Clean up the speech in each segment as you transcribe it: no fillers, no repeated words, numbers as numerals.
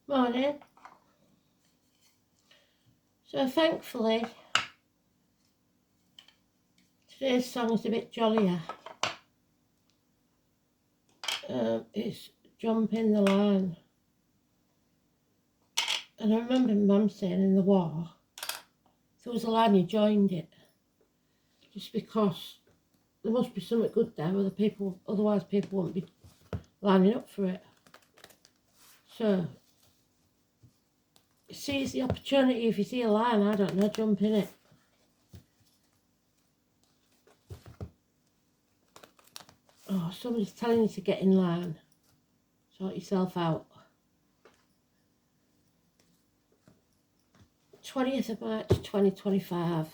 Morning. So thankfully, today's song is a bit jollier. It's Jumping the Line. And I remember Mum saying in the war, if there was a line, you joined it. Just because there must be something good there, otherwise people wouldn't be lining up for it. So, seize the opportunity. If you see a line, I don't know, jump in it. Oh, somebody's telling you to get in line. Sort yourself out. 20th of March 2025.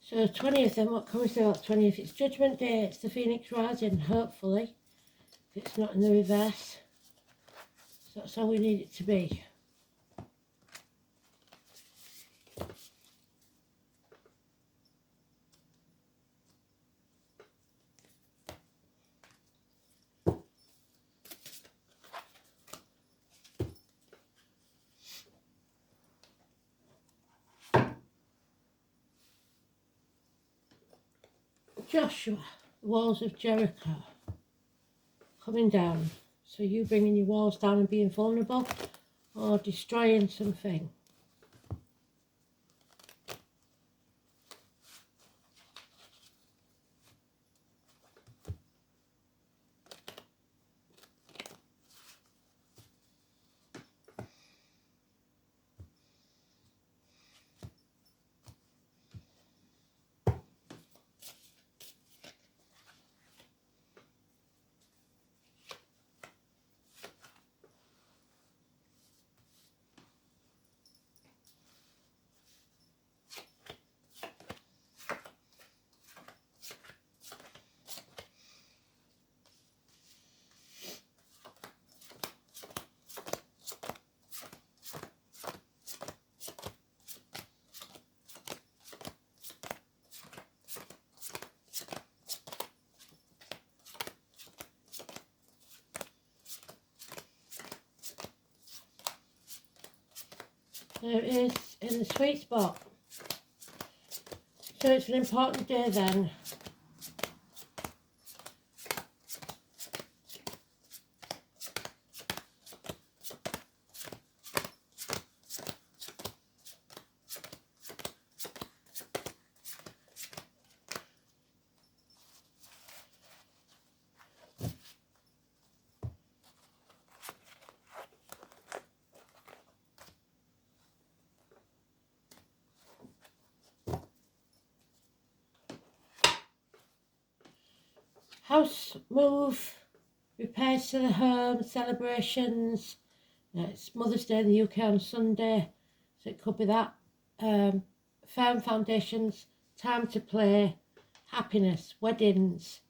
So 20th, and what can we say about 20th? It's Judgment Day, it's the Phoenix Rising, hopefully, if it's not in the reverse. So that's all we need it to be. Joshua, the walls of Jericho, coming down. So you bringing your walls down and being vulnerable, or destroying something. There it is, in the sweet spot. So it's an important day then. House move, repairs to the home, celebrations. It's Mother's Day in the UK on Sunday, so it could be that. Firm foundations, time to play, happiness, weddings,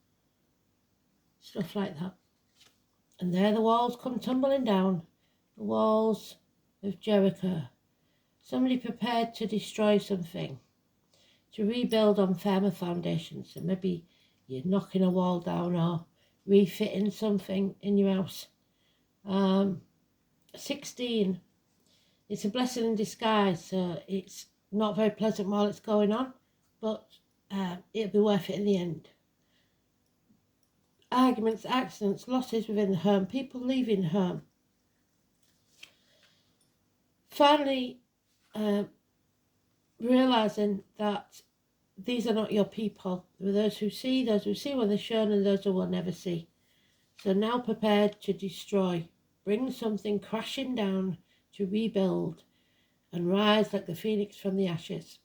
stuff like that. And there the walls come tumbling down, the walls of Jericho. Somebody prepared to destroy something, to rebuild on firmer foundations. So maybe you're knocking a wall down or refitting something in your house. 16, it's a blessing in disguise, so it's not very pleasant while it's going on, but it'll be worth it in the end. arguments, accidents, losses within the home, people leaving home. Finally, realising that these are not your people. There are those who see when they're shown, and those who will never see. So now prepared to destroy, bring something crashing down to rebuild and rise like the phoenix from the ashes.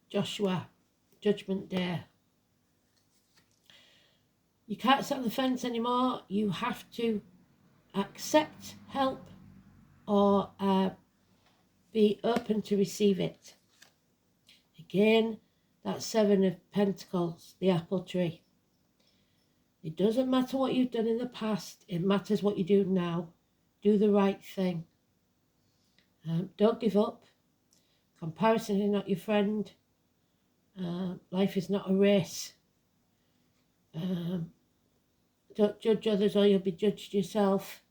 Joshua, Judgment Day. You can't sit on the fence anymore. You have to accept help or be open to receive it. Again, that Seven of Pentacles, the apple tree. It doesn't matter what you've done in the past. It matters what you do now. Do the right thing. Don't give up. Comparison is not your friend. Life is not a race. Don't judge others or you'll be judged yourself.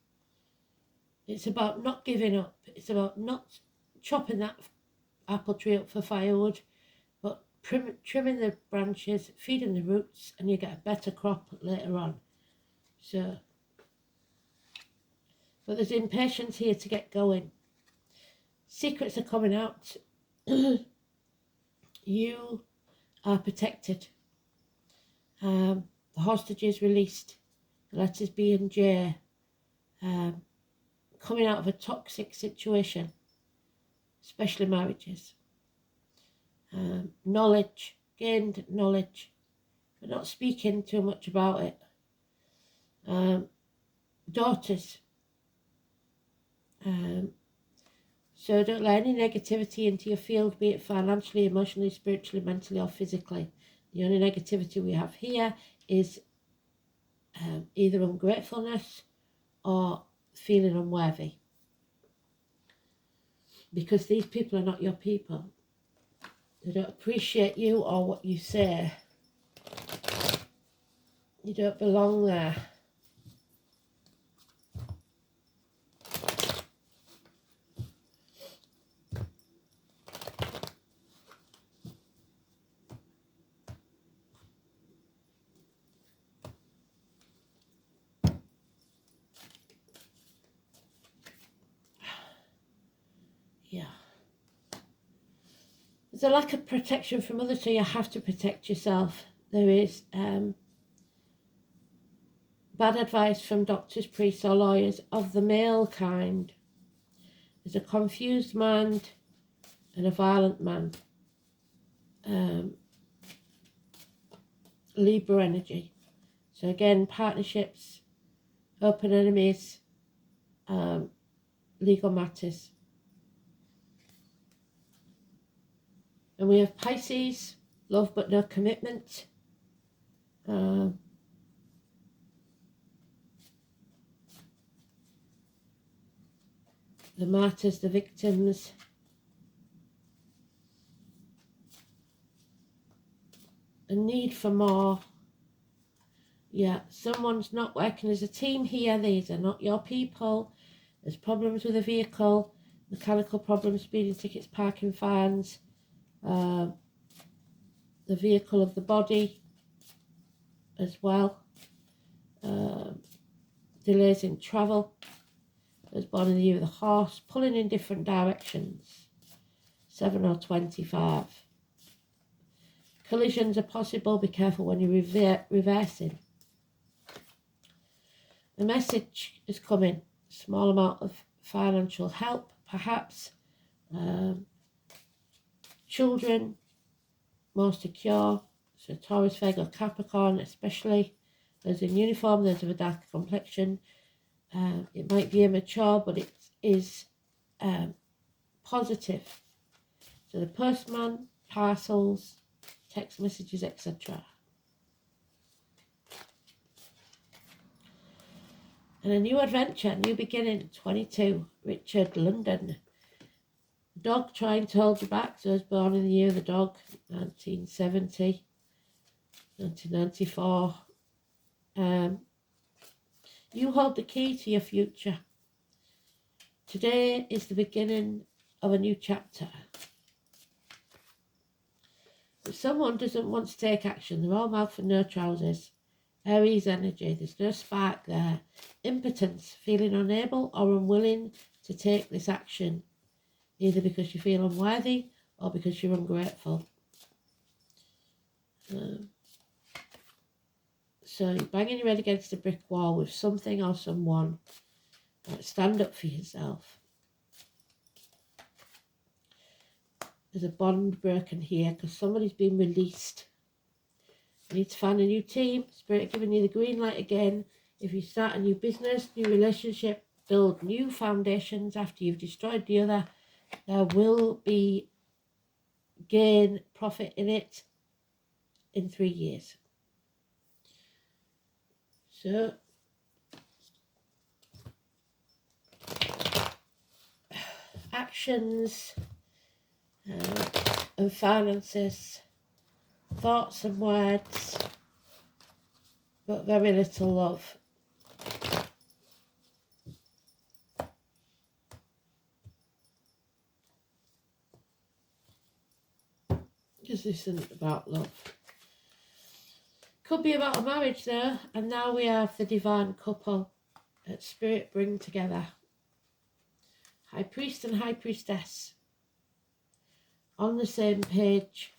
It's about not giving up. It's about not chopping that apple tree up for firewood, but trimming the branches, feeding the roots, and you get a better crop later on. So, but there's impatience here to get going. Secrets are coming out. You are protected. The hostages released. The letters B and J. Coming out of a toxic situation, especially marriages. Knowledge, gained knowledge, but not speaking too much about it. Daughters. So don't let any negativity into your field, be it financially, emotionally, spiritually, mentally, or physically. The only negativity we have here is either ungratefulness or feeling unworthy. Because these people are not your people. They don't appreciate you or what you say. You don't belong there. Yeah. There's a lack of protection from others, so you have to protect yourself. There is bad advice from doctors, priests, or lawyers of the male kind. There's a confused mind and a violent man. Libra energy. So again, partnerships, open enemies, legal matters. And we have Pisces, love but no commitment. The martyrs, the victims. A need for more. Yeah, someone's not working as a team here. These are not your people. There's problems with the vehicle, mechanical problems, speeding tickets, parking fines. The vehicle of the body as well. Delays in travel. Those born in the year of the horse, pulling in different directions. 7 or 25. Collisions are possible. Be careful when you're reversing. The message is coming. Small amount of financial help, perhaps. Children, more secure. So Taurus, Virgo, Capricorn, especially. Those in uniform, those of a darker complexion. It might be immature, but it is positive. So the postman, parcels, text messages, etc. And a new adventure, new beginning, 22, Richard, London. Dog trying to hold you back. So I was born in the year of the dog, 1970, 1994. You hold the key to your future. Today is the beginning of a new chapter. If someone doesn't want to take action, they're all mouth and no trousers. Aries energy, there's no spark there. Impotence, feeling unable or unwilling to take this action, either because you feel unworthy or because you're ungrateful. So you're banging your head against a brick wall with something or someone. Stand up for yourself. There's a bond broken here because somebody's been released. You need to find a new team. Spirit giving you the green light again. If you start a new business, new relationship, build new foundations after you've destroyed the other, there will be gain, profit in it in 3 years. So, actions and finances, thoughts and words, but very little love. Because this isn't about love. Could be about a marriage though, and now we have the divine couple that Spirit bring together. High Priest and High Priestess on the same page.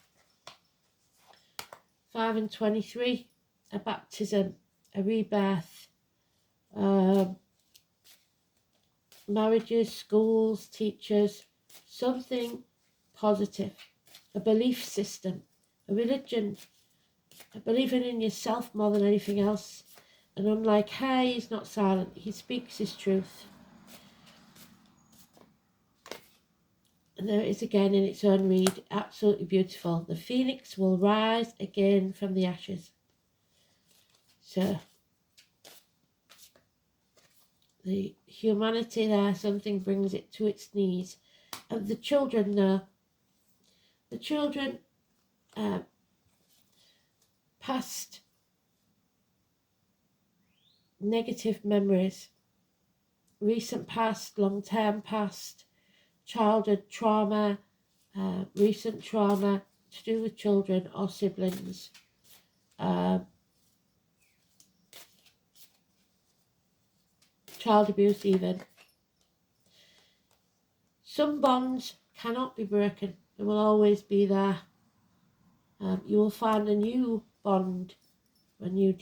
5 and 23, a baptism, a rebirth, marriages, schools, teachers, something positive, a belief system, a religion, believing in yourself more than anything else. And I'm like, hey, he's not silent, he speaks his truth. And there it is again in its own read, absolutely beautiful. The phoenix will rise again from the ashes. So, the humanity there, something brings it to its knees. And the children there, the children past negative memories, recent past, long-term past, childhood trauma, recent trauma to do with children or siblings, child abuse even. Some bonds cannot be broken, they will always be there. You will find a new bond when you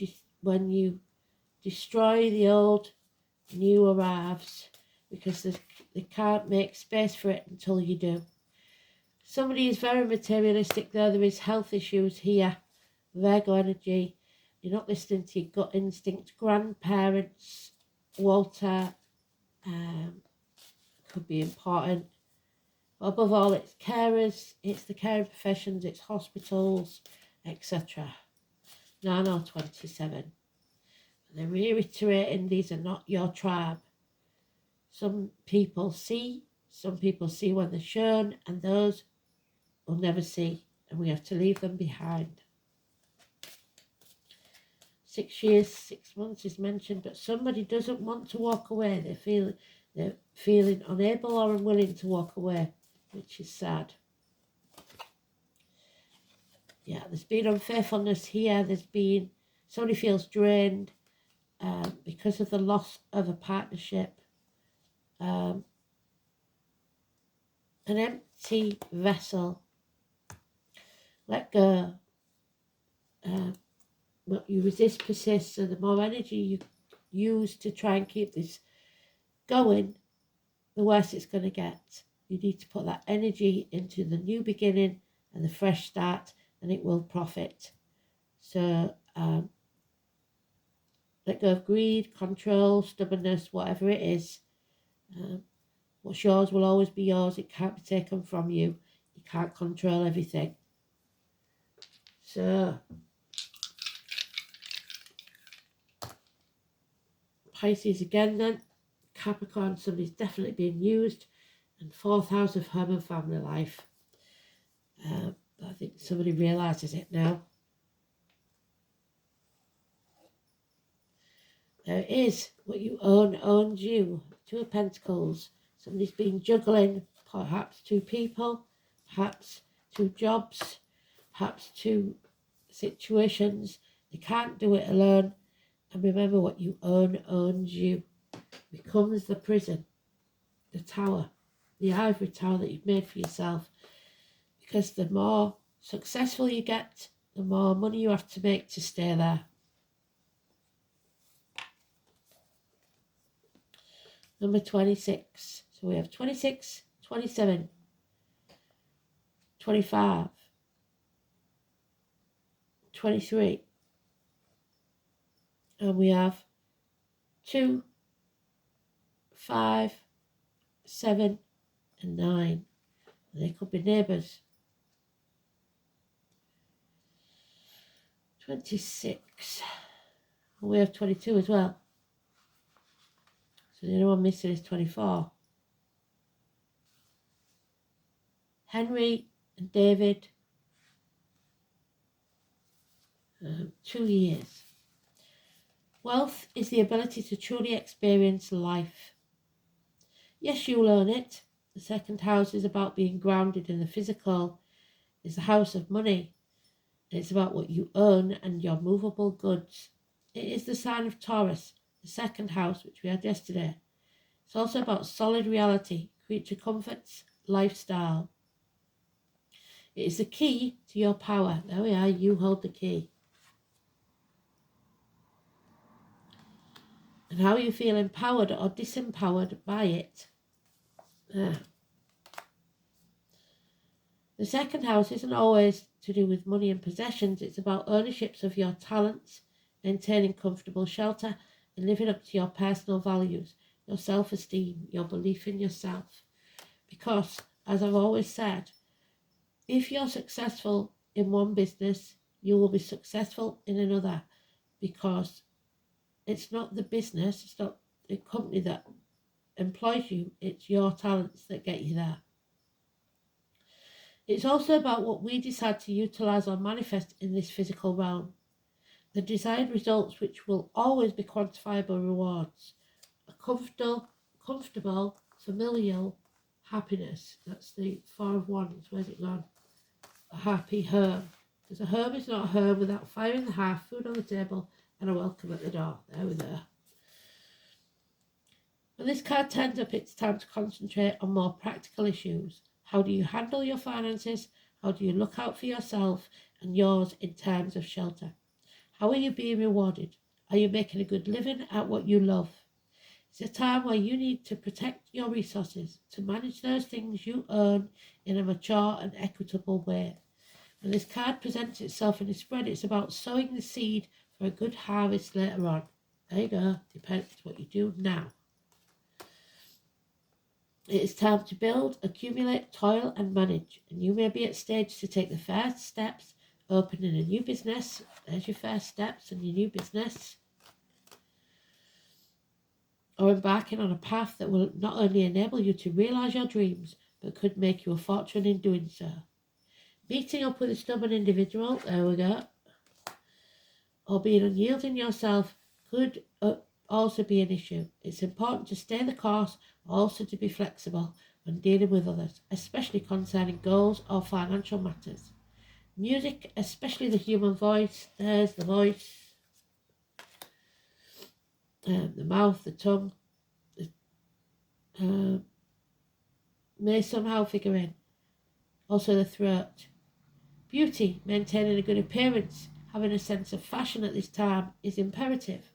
destroy the old, new arrives, because they can't make space for it until you do. Somebody is very materialistic though. There is health issues here. Virgo energy. You're not listening to your gut instinct. Grandparents, Walter, could be important. But above all, it's carers, it's the caring professions, it's hospitals, etc. 9 or 27. They're reiterating these are not your tribe. Some people see when they're shown, and those will never see, and we have to leave them behind. 6 years, 6 months is mentioned, but somebody doesn't want to walk away. They're feeling unable or unwilling to walk away, which is sad. Yeah, there's been unfaithfulness here. Somebody feels drained because of the loss of a partnership. An empty vessel. Let go. What you resist persists, so the more energy you use to try and keep this going, the worse it's going to get. You need to put that energy into the new beginning and the fresh start, and it will profit. So let go of greed, control, stubbornness, whatever it is. What's yours will always be yours. It can't be taken from you. You can't control everything. So Pisces again then. Capricorn, somebody's definitely being used. And 4th house of home and family life. I think somebody realises it now. There it is. What you own owns you. 2 of Pentacles. Somebody's been juggling perhaps 2 people, perhaps 2 jobs, perhaps 2 situations. You can't do it alone. And remember, what you own owns you. Becomes the prison, the tower, the ivory tower that you've made for yourself. Because the more successful you get, the more money you have to make to stay there. Number 26. So we have 26, 27, 25, 23. And we have 2, 5, 7, and 9. And they could be neighbours. 26. And we have 22 as well. So the only one missing is 24. Henry and David. 2 years. Wealth is the ability to truly experience life. Yes, you'll earn it. The second house is about being grounded in the physical. It's the house of money. It's about what you own and your movable goods. It is the sign of Taurus, the second house, which we had yesterday. It's also about solid reality, creature comforts, lifestyle. It is the key to your power. There we are, you hold the key. And how you feel empowered or disempowered by it. The second house isn't always to do with money and possessions. It's about ownerships of your talents, maintaining comfortable shelter, and living up to your personal values, your self-esteem, your belief in yourself. Because, as I've always said, if you're successful in one business, you will be successful in another, because it's not the business, it's not the company that employs you, it's your talents that get you there. It's also about what we decide to utilise or manifest in this physical realm. The desired results, which will always be quantifiable rewards. A comfortable, familial happiness. That's the 4 of Wands. Where's it gone? A happy home. Because a home is not a home without fire in the hearth, food on the table, and a welcome at the door. There we go. When this card turns up, it's time to concentrate on more practical issues. How do you handle your finances? How do you look out for yourself and yours in terms of shelter? How are you being rewarded? Are you making a good living at what you love? It's a time where you need to protect your resources, to manage those things you own in a mature and equitable way. When this card presents itself in a spread, it's about sowing the seed for a good harvest later on. There you go. Depends what you do now. It is time to build, accumulate, toil and manage. And you may be at stage to take the first steps, opening a new business. There's your first steps in your new business. Or embarking on a path that will not only enable you to realise your dreams, but could make you a fortune in doing so. Meeting up with a stubborn individual, there we go, or being unyielding yourself could also be an issue. It's important to stay the course, also to be flexible when dealing with others, especially concerning goals or financial matters. Music, especially the human voice, there's the voice, the mouth, the tongue, may somehow figure in. Also the throat. Beauty, maintaining a good appearance, having a sense of fashion at this time is imperative.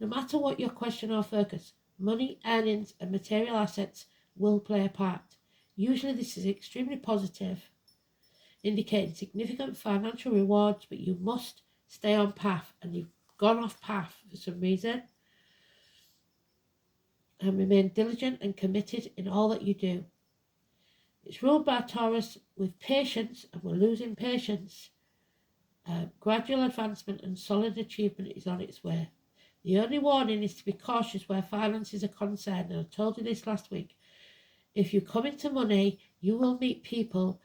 No matter what your question or focus, money, earnings and material assets will play a part. Usually this is extremely positive, indicating significant financial rewards, but you must stay on path, and you've gone off path for some reason. And remain diligent and committed in all that you do. It's ruled by Taurus with patience, and we're losing patience. Gradual advancement and solid achievement is on its way. The only warning is to be cautious where finances are concerned, and I told you this last week. If you come into money, you will meet people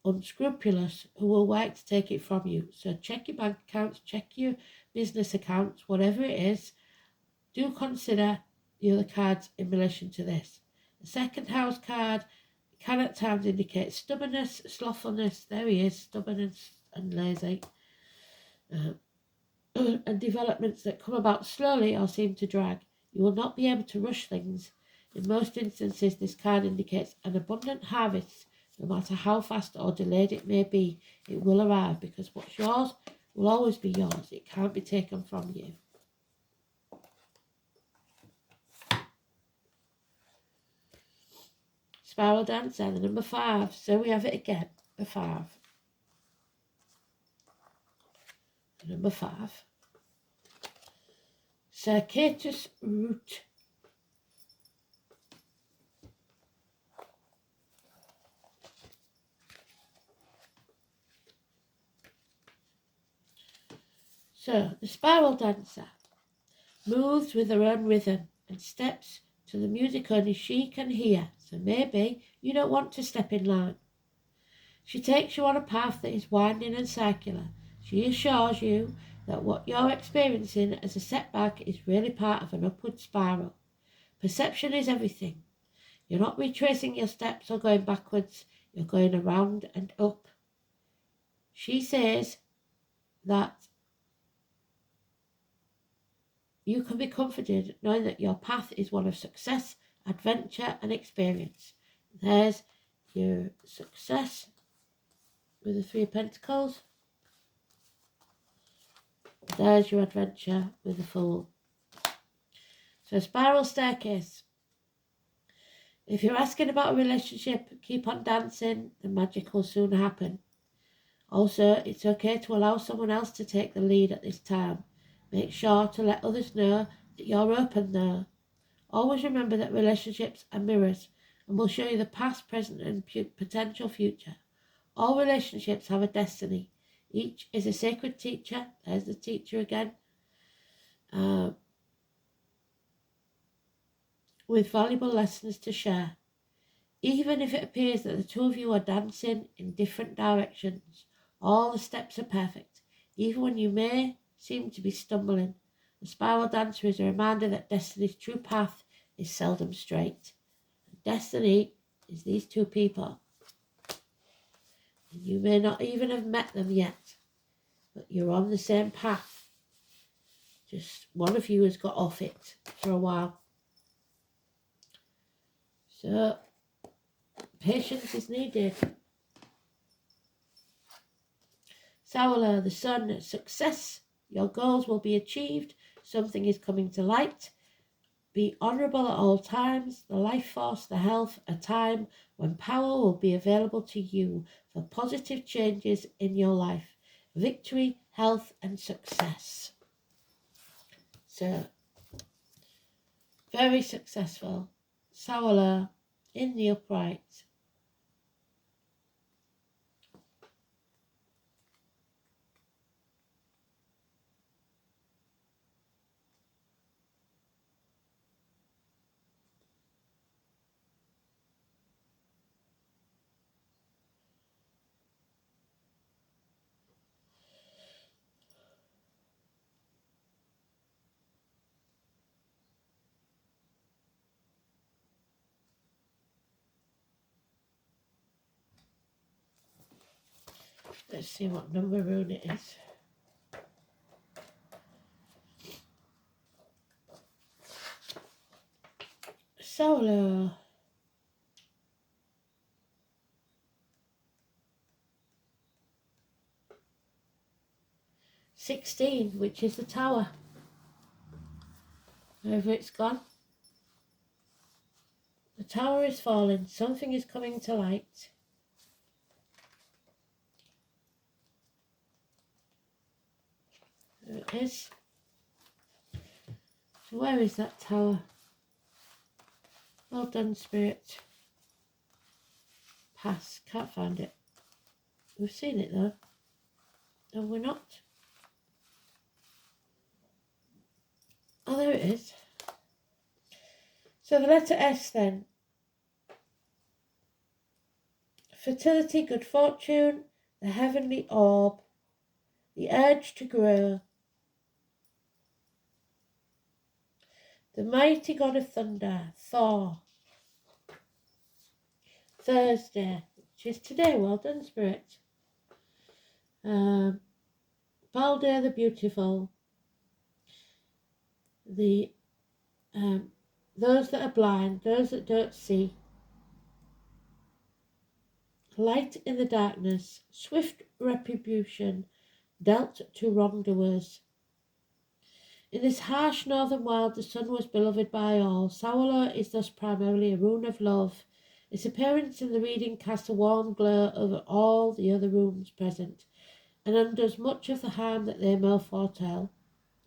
unscrupulous who will work to take it from you. So check your bank accounts, check your business accounts, whatever it is. Do consider the other cards in relation to this. The second house card can at times indicate stubbornness, slothfulness. There he is, stubbornness and lazy. and developments that come about slowly or seem to drag. You will not be able to rush things. In most instances, this card indicates an abundant harvest. No matter how fast or delayed it may be, it will arrive, because what's yours will always be yours. It can't be taken from you. Spiral Dancer, the number 5. So we have it again, the 5. The number 5. Circatus root. So, the spiral dancer moves with her own rhythm and steps to the music only she can hear, so maybe you don't want to step in line. She takes you on a path that is winding and circular. She assures you that what you're experiencing as a setback is really part of an upward spiral. Perception is everything. You're not retracing your steps or going backwards, you're going around and up. She says that you can be comforted knowing that your path is one of success, adventure and experience. There's your success with the 3 of Pentacles. There's your adventure with the Fool. So spiral staircase. If you're asking about a relationship, keep on dancing. The magic will soon happen. Also, it's okay to allow someone else to take the lead at this time. Make sure to let others know that you're open there. Always remember that relationships are mirrors and will show you the past, present and potential future. All relationships have a destiny. Each is a sacred teacher. There's the teacher again. With valuable lessons to share. Even if it appears that the two of you are dancing in different directions, all the steps are perfect. Even when you may seem to be stumbling, the spiral dancer is a reminder that destiny's true path is seldom straight. Destiny is these two people. And you may not even have met them yet, but you're on the same path. Just one of you has got off it for a while. So, patience is needed. Sowler, the sun, success. Your goals will be achieved. Something is coming to light. Be honourable at all times. The life force, the health, a time when power will be available to you for positive changes in your life. Victory, health and success. So, very successful. Sowler in the upright. Let's see what number rune it is. Sowler. 16, which is the tower. Wherever it's gone. The tower is falling. Something is coming to light. There it is. So where is that tower? Well done, Spirit. Pass. Can't find it. We've seen it though. No, we're not. Oh, there it is. So the letter S then. Fertility, good fortune, the heavenly orb, the urge to grow, the mighty god of thunder, Thor. Thursday, which is today. Well done, Spirit. Balder the beautiful, the those that are blind, those that don't see, light in the darkness, swift retribution dealt to wrongdoers. In this harsh northern world, the sun was beloved by all. Saola is thus primarily a rune of love. Its appearance in the reading casts a warm glow over all the other runes present, and undoes much of the harm that they may foretell.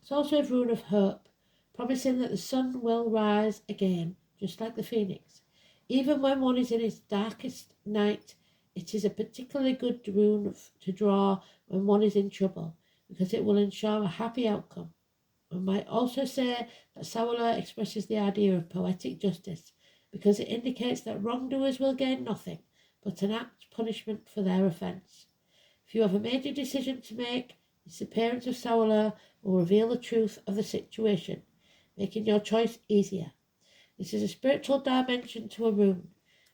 It's also a rune of hope, promising that the sun will rise again, just like the phoenix. Even when one is in its darkest night, it is a particularly good rune to draw when one is in trouble, because it will ensure a happy outcome. One might also say that Saola expresses the idea of poetic justice, because it indicates that wrongdoers will gain nothing but an apt punishment for their offence. If you have a major decision to make, the appearance of Saola will reveal the truth of the situation, making your choice easier. This is a spiritual dimension to a rune,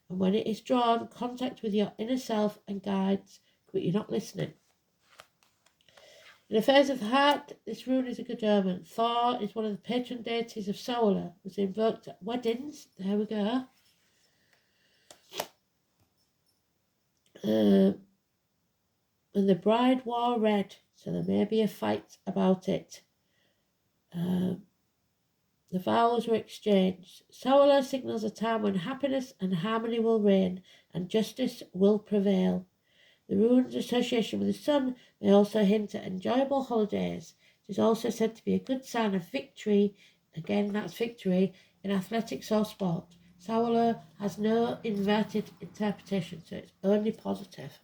and when it is drawn, contact with your inner self and guides, but you're not listening. In affairs of the heart, this rune is a good omen. Thor is one of the patron deities of Saola, was invoked at weddings. There we go. And the bride wore red, so there may be a fight about it. The vows were exchanged. Saola signals a time when happiness and harmony will reign and justice will prevail. The rune's association with the sun may also hint at enjoyable holidays. It is also said to be a good sign of victory, again that's victory, in athletics or sport. Saola has no inverted interpretation, so it's only positive.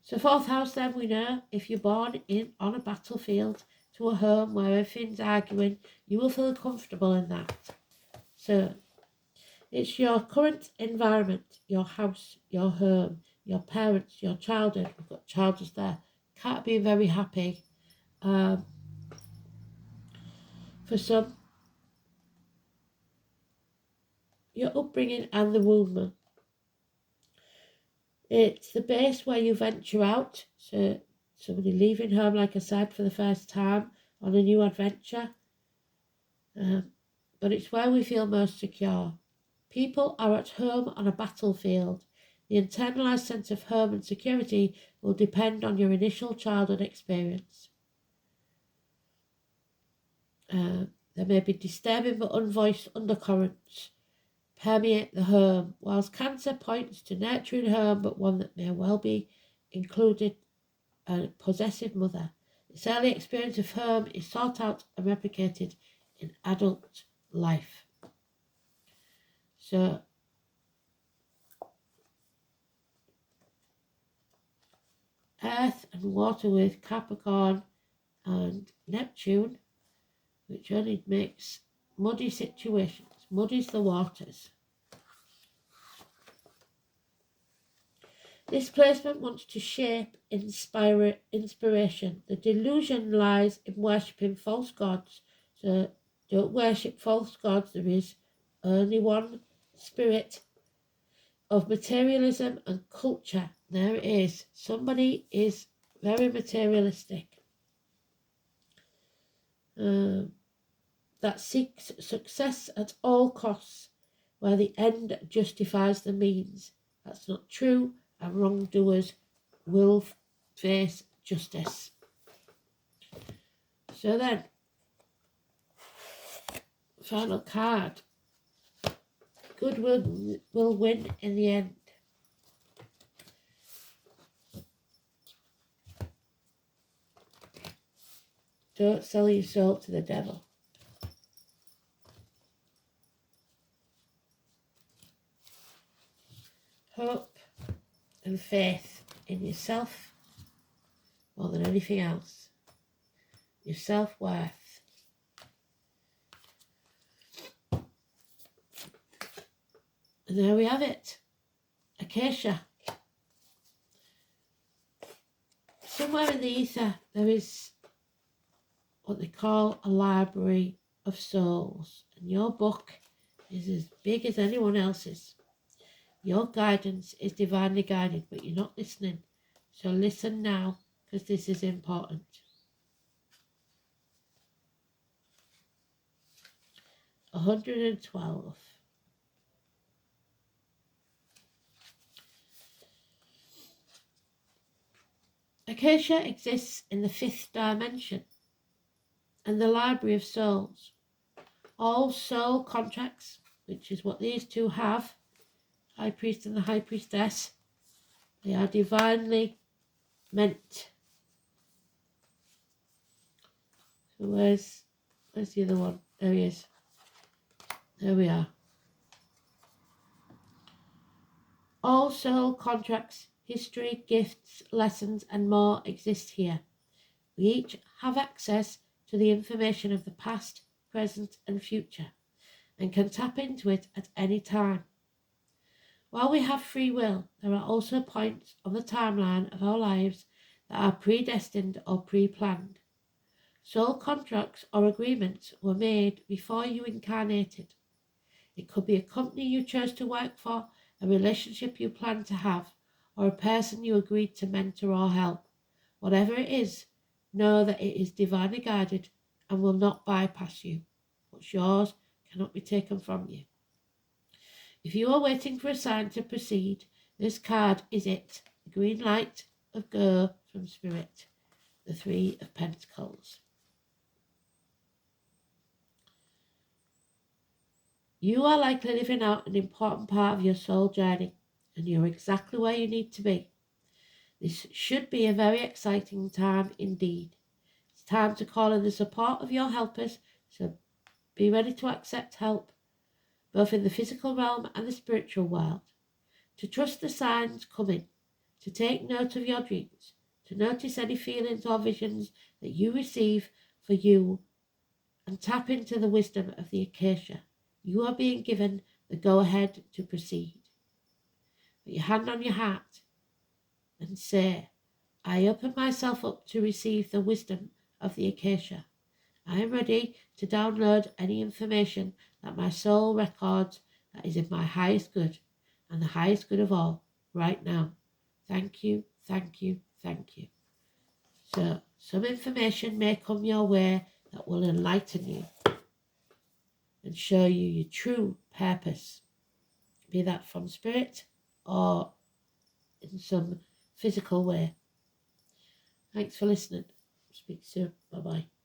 So fourth house then, we know, if you're born on a battlefield to a home where everything's arguing, you will feel comfortable in that. So it's your current environment, your house, your home, your parents, your childhood. We've got childhood there. Can't be very happy. For some, your upbringing and the womb. It's the base where you venture out. So somebody leaving home, like I said, for the first time on a new adventure. But it's where we feel most secure. People are at home on a battlefield. The internalized sense of home and security will depend on your initial childhood experience. There may be disturbing but unvoiced undercurrents permeate the home, whilst Cancer points to nurturing home, but one that may well be included a possessive mother. This early experience of home is sought out and replicated in adult life. So Earth and water with Capricorn and Neptune, which only makes muddy situations, muddies the waters. This placement wants to shape inspiration. The delusion lies in worshipping false gods. So don't worship false gods. There is only one spirit of materialism and culture. There it is. Somebody is very materialistic. That seeks success at all costs, where the end justifies the means. That's not true, and wrongdoers will face justice. So then, final card. Good will win in the end. Don't sell your soul to the devil. Hope and faith in yourself more than anything else. Your self-worth. And there we have it. Acacia. Somewhere in the ether there is what they call a library of souls, and your book is as big as anyone else's. Your guidance is divinely guided, but you're not listening. So listen now, because this is important. 112. Acacia exists in the 5th dimension and the Library of Souls. All soul contracts, which is what these two have, High Priest and the High Priestess, they are divinely meant. So where's the other one? There he is. There we are. All soul contracts, history, gifts, lessons, and more exist here. We each have access to the information of the past, present, and future, and can tap into it at any time. While we have free will, there are also points on the timeline of our lives that are predestined or pre-planned. Soul contracts or agreements were made before you incarnated. It could be a company you chose to work for, a relationship you plan to have, or a person you agreed to mentor or help. Whatever it is, know that it is divinely guided and will not bypass you. What's yours cannot be taken from you. If you are waiting for a sign to proceed, this card is it. The green light of go from Spirit. The 3 of Pentacles. You are likely living out an important part of your soul journey, and you're exactly where you need to be. This should be a very exciting time indeed. It's time to call in the support of your helpers, so be ready to accept help, both in the physical realm and the spiritual world. To trust the signs coming, to take note of your dreams, to notice any feelings or visions that you receive for you, and tap into the wisdom of the Acacia. You are being given the go-ahead to proceed. Put your hand on your heart and say, I open myself up to receive the wisdom of the Acacia. I am ready to download any information that my soul records that is in my highest good and the highest good of all right now. Thank you, thank you, thank you. So some information may come your way that will enlighten you and show you your true purpose, be that from spirit or in some physical way. Thanks for listening. Speak soon. Bye-bye.